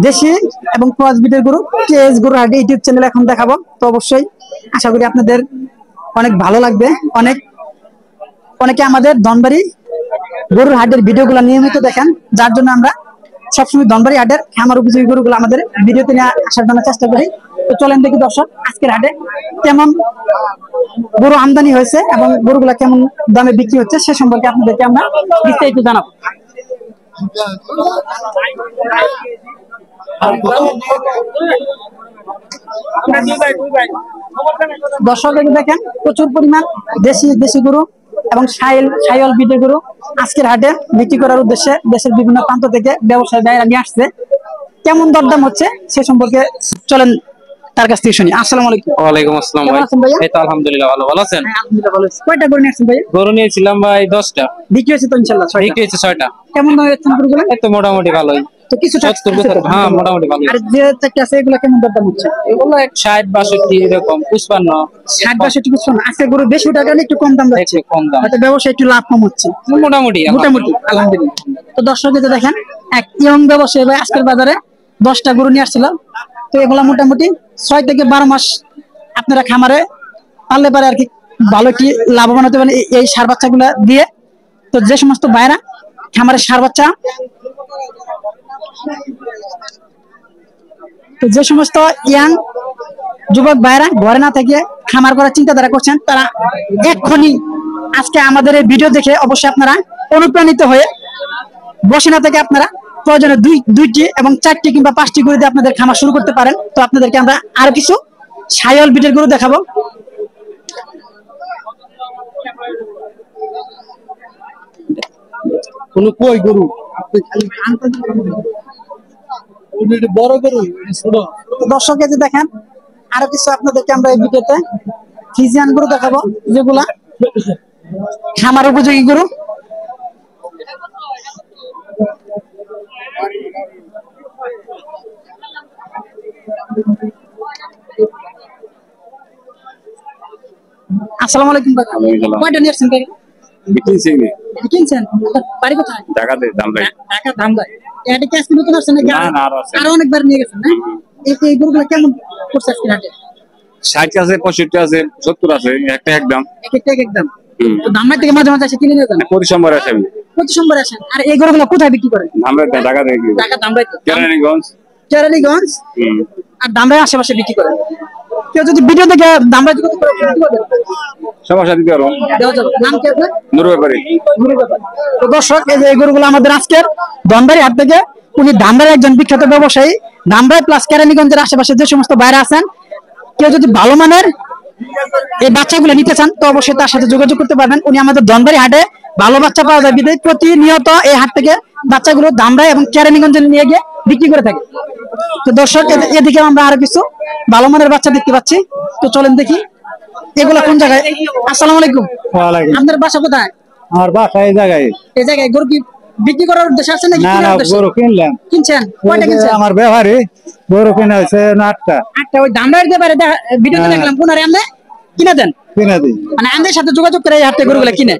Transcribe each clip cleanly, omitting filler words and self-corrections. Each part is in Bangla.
দেশি এবং ক্রস ব্রিডের গরু কেএস গরু হাট ইউটিউব চ্যানেল এখন দেখাবো। তো অবশ্যই আশা করি আপনাদের অনেক ভালো লাগবে। অনেকে আমাদের ধনবাড়ি গরুর হাটের ভিডিওগুলো নিয়মিত দেখেন, যার জন্য আমরা সবসময় ধনবাড়ি হাটের খামার উপযোগী গরুগুলো আমাদের ভিডিওতে নিয়ে আসার জন্য চেষ্টা করি। তো চলেন দেখি দর্শক আজকের হাটে কেমন গরু আমদানি হয়েছে এবং গরুগুলা কেমন দামে বিক্রি হচ্ছে সে সম্পর্কে আপনাদেরকে আমরা বিস্তারিত জানাবো। দর্শক দেখেন প্রচুর পরিমাণ দেশি গরু এবং সাইওয়াল ব্রিডের গরু আজকের হাটে বিক্রি করার উদ্দেশ্যে দেশের বিভিন্ন প্রান্ত থেকে ব্যবসায়ী ভাইরা নিয়ে আসছে। কেমন দরদাম হচ্ছে সে সম্পর্কে চলেন তার কাছ থেকে শুনি। আসসালামু আলাইকুম। ওয়ালাইকুম আসসালাম ভাই। এই তো আলহামদুলিল্লাহ ভালো আছেন? হ্যাঁ আলহামদুলিল্লাহ ভালো আছি। কয়টা গরু নিয়েছেন ভাই? গরু নিয়েছিলাম ভাই 10টা। বিক্রি হয়েছে তো ইনশাআল্লাহ 6টা। বিক্রি হয়েছে 6টা। কেমন দাম হচ্ছে গরুগুলো? এই তো মোটামুটি ভালোই। তো কিছু হ্যাঁ মোটামুটি ভালো। আর যে চারটি আছে এগুলো কেমন দরদাম হচ্ছে? এগুলো 60 62 এরকম 55 60 62 কিছু না। আজকে গরু বেশি ওঠার কারণে একটু কম দাম যাচ্ছে। কম দাম। হয়তো ব্যবসায় একটু লাভ কম হচ্ছে। মোটামুটি আলহামদুলিল্লাহ। তো দর্শক যে দেখেন এক ইয়ং ব্যবসায়ী ভাই আজকের বাজারে 10টা গরু নিয়ে আসছিল। তো এগুলা মোটামুটি 6 থেকে 12 মাস আপনারা খামারে পাললে পারে আর কি ভালো কি লাভবান হতে পারেন এই সার বাচ্চাগুলা দিয়ে। তো যে সমস্ত ভাইরা খামারের সার বাচ্চা তো যে সমস্ত ইয়াং যুবক ভাইরা ঘরে না থেকে খামার করার চিন্তাধারা করছেন তারা এক্ষুনি আজকে আমাদের এই ভিডিও দেখে অবশ্যই আপনারা অনুপ্রাণিত হয়ে বসে না থেকে আপনারা প্রয়োজনে দুইটি এবং 4টি কিংবা 5টি গরু দিয়ে আপনাদের খামার শুরু করতে পারেন। তো আপনাদেরকে আমরা আরো কিছু সাইওয়াল ব্রিডের গরু দেখাবো। কই গরু বড় গরু দর্শক যে দেখেন আরো কিছু আপনাদেরকে আমরা এই ভিডিওতে ফ্রিজিয়ান গরু দেখাবো যেগুলা খামার উপযোগী গরু। আসসালামু আলাইকুম ভাই। কয়টা নিয়েছেন ভাই? কিনছেন? বাড়ি কোথায়? ঢাকাতে ধামরাই। ঢাকা ধামরাই। এটা কি আজকে নতুন আসছে নাকি? না আরো আছে। আরো অনেকবার নিয়ে গেছেন না? এই গরুগুলো কেমন করছে আজকে হাটে? 60 আছে 65 আছে 70 আছে একটা একদম। এক দাম। তো ধামরাই থেকে মাঝে মাঝে এসে কিনে নিয়ে যান? প্রতি সোমবার আসেন। প্রতি সোমবার আসেন। আর এই গরুগুলো কোথায় বিক্রি করেন? ধামরাই ঢাকা থেকে। ঢাকা ধামরাইতে। কেরানীগঞ্জ। আর ধামরাই আশেপাশে বিক্রি করেন। কেউ যদি ভিডিও দেখে ধামরাই বিক্রি করবেন সমস্যা দিতে পারবো। নাম কি আপনার? নুরু ব্যাপারী। তো দর্শক এই যে গরুগুলো আমাদের আজকের ধনবাড়ি হাট থেকে উনি ধামরাই একজন বিখ্যাত ব্যবসায়ী। ধামরাই প্লাস কেরানীগঞ্জের আশেপাশে যে সমস্ত বাইরে আছেন কেউ যদি ভালো মানের এই বাচ্চাগুলো নিতে চান তো অবশ্যই তার সাথে যোগাযোগ করতে পারবেন। উনি আমাদের ধনবাড়ি হাটে ভালো বাচ্চা পাওয়া যায় বিধায় প্রতিনিয়ত এই হাট থেকে বাচ্চাগুলো ধামরাই এবং কেরানীগঞ্জে নিয়ে গিয়ে বিক্রি করে থাকে। তো দর্শক এদিকে আমরা আরো কিছু ভালো মানের বাচ্চা দেখতে পাচ্ছি। তো চলেন দেখি এগুলা কোন জায়গায়। আসসালামু আলাইকুম। আপনার বাসা কোথায়? আমার বাসা এই জায়গায়। এই জায়গায় গরু কি বিক্রি করার উদ্দেশ্য আছে নাকি? না গরু কিনলাম। কিনছেন? কয়টা কিনছেন? আমার ব্যবহারে গরু কিনা হয়েছে 8টা। 8টা ওই ধামরাইয়ের ব্যাপারে ভিডিওতে দেখলাম কোনারে আপনি কিনে দেন? কিনে দিই। মানে আমাদের সাথে যোগাযোগ করে এই হাটে গরুগুলা কিনে।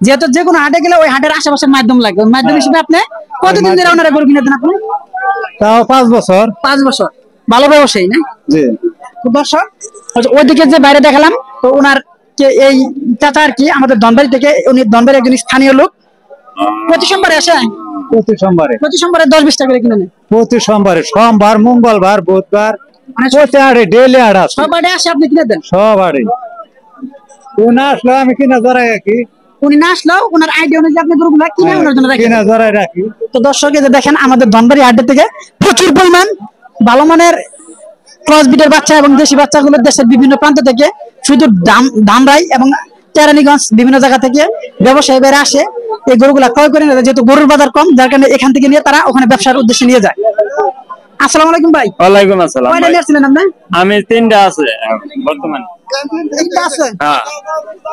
যেহেতু যে কোনো হাটে গেলে ওই হাটের আশেপাশের মাধ্যম লাগবে। মাধ্যম হিসেবে আপনি কতদিন ধরে ওনারা গরু কিনে দেন আপনি? তাও 5 বছর। 5 বছর। ভালো ব্যবসায়ী না? জি। তো দর্শক ওইদিকে যে বাইরে দেখালাম তো ওনার এই চাচা আর কি আমাদের ধনবাড়ি থেকে, উনি ধনবাড়ি একজন স্থানীয় লোক। প্রতি সোমবারে আসে? প্রতি সোমবারে 10-20 টাকা করে কিনে নেন? প্রতি সোমবারে, সোমবার মঙ্গলবার বুধবার মানে প্রতি আড়ে ডেইলি আড় আছে। সব আড়ে আসে আপনি কিনে দেন? সব আড়ে। উনি আসলে আমি কিনা জড়াই রাখি। উনি না আসলেও ওনার আইডিয়া অনুযায়ী আপনি গরুগুলা কিনে ওনার জন্য রাখেন? কিনা জড়াই রাখি। তো দর্শক এই যে দেখেন আমাদের ধনবাড়ি হাট থেকে প্রচুর পরিমাণ ভালো মানের ক্রস ব্রিডের বাচ্চা এবং দেশি বাচ্চাগুলো দেশের বিভিন্ন প্রান্ত থেকে শুধু ধামরাই এবং কেরানীগঞ্জ বিভিন্ন জায়গা থেকে ব্যবসায়ী বেড়ে আসে এই গরুগুলা ক্রয় করে নিয়ে যায়। যেহেতু গরুর বাজার কম যার কারণে এখান থেকে নিয়ে তারা ওখানে ব্যবসার উদ্দেশ্যে নিয়ে যায়। আসসালামু আলাইকুম ভাই। ওয়ালাইকুম আসসালাম। কয়টা নিয়েছিলেন আপনি? আমি 3টা আছে বর্তমানে। 3টা আছে? হ্যাঁ।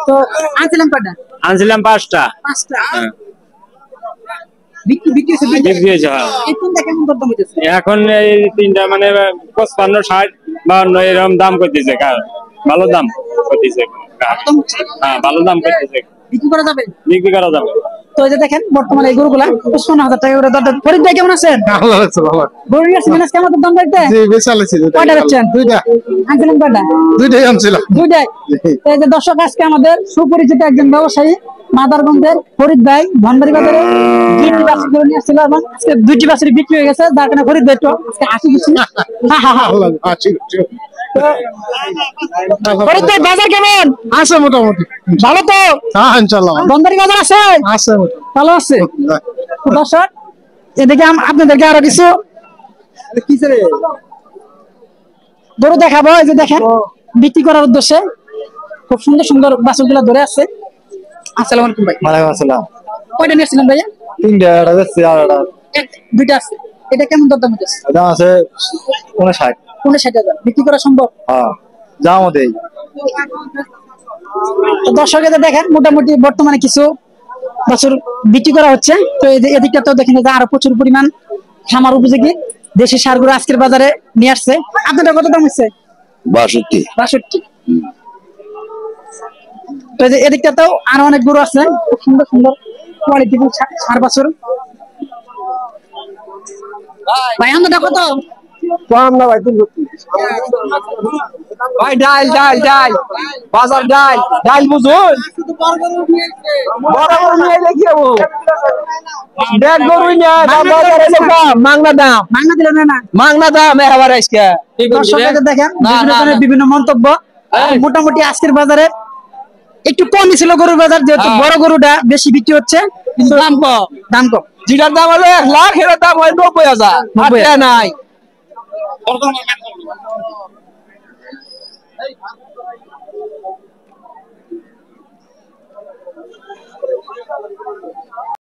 তো আনছিলেন কয়টা? আনছিলাম 5টা। 5টা। বিক্রি হয়েছে। এই 3টা কেমন দরদাম হইতেছে? এখন এই 3টা মানে 55 60 52 এরকম দাম করতেছে। ভালো দাম করতেছে। হ্যাঁ ভালো দাম করতেছে। বিক্রি করা যাবে? বিক্রি করা যাবে। তো এই যে দেখেন বর্তমানে এই গরুগুলা 55,000 টাকা করে দর। ফরিদ ভাই কেমন আছেন? ভালো লাগছে ভালো। গরু নিয়ে আসছেন আজকে আমাদের দাম বাড়তে? জি বেচালেছি কয়টা বেচছেন? দুইটা আনছিলেন কয়টা? দুইটাই আনছিলাম। দুইটাই। তো এই যে দর্শক আজকে আমাদের সুপরিচিত একজন ব্যবসায়ী মাদারগঞ্জের ফরিদ ভাই ধনবাড়ি বাজারে দুইটি বাছুর গরু নিয়ে আসছিল এবং আজকে দুইটি বাছুর বিক্রি হয়ে গেছে, যার কারণে ফরিদ ভাই একটু আজকে হাসি খুশি। ভালো ঠিক ঠিক ফরিদ ভাই বাজার কেমন? আছে মোটামুটি। ভালো তো? হ্যাঁ ইনশাআল্লাহ ধনবাড়ি বাজার আছে? আছে ভালো আছে। তো দর্শক এদিকে আপনাদেরকে আরো কিছু গরু দেখাবো। এই যে দেখেন বিক্রি করার উদ্দেশ্যে খুব সুন্দর সুন্দর বাছুর গুলা ধরে আছে। আসসালামু আলাইকুম ভাই। ওয়ালাইকুম আসসালাম। কয়টা নিয়েছিলেন ভাইয়া? তিনটা এটা বেচছি আর এটা দুইটা আছে। এটা কেমন দরদাম হচ্ছে? দাম আছে 59। 59,000 বিক্রি করা সম্ভব? হ্যাঁ যাও দেই। তো দর্শক এদের দেখেন মোটামুটি বর্তমানে কিছু বাছুর বিক্রি করা হচ্ছে। তো এদিকটাতেও দেখেন যে আরো প্রচুর পরিমাণ খামার উপযোগী দেশি সারগুলো আজকের বাজারে নিয়ে আসছে। আপনাদের কত দাম হচ্ছে? 62। 62। তো এই যে এদিকটাতেও আরো অনেক গরু আছে, খুব সুন্দর সুন্দর কোয়ালিটি সার বাছুর। ভাই আমাদের কত? কম না ভাই তুমি ভাই ডাল ডাল ডাল বাজার ডাল ডাল বুঝুন বড় বড় নিয়ে দেখি ও দেখ গরু নিয়ে দাম বাজারে কম মাংনা দাম মাংনা দিলেন না? মাংনা দাম এবার আজকে দর্শকদের দেখেন বিভিন্ন ধরনের বিভিন্ন মন্তব্য। মোটামুটি আজকের বাজারে একটু কমই ছিল গরুর বাজার, যেহেতু বড় গরুটা বেশি বিক্রি হচ্ছে কিন্তু দাম কম। দাম কম। যেটার দাম হলো 1 লাখ এর দাম হয় 90,000 90,000 নাই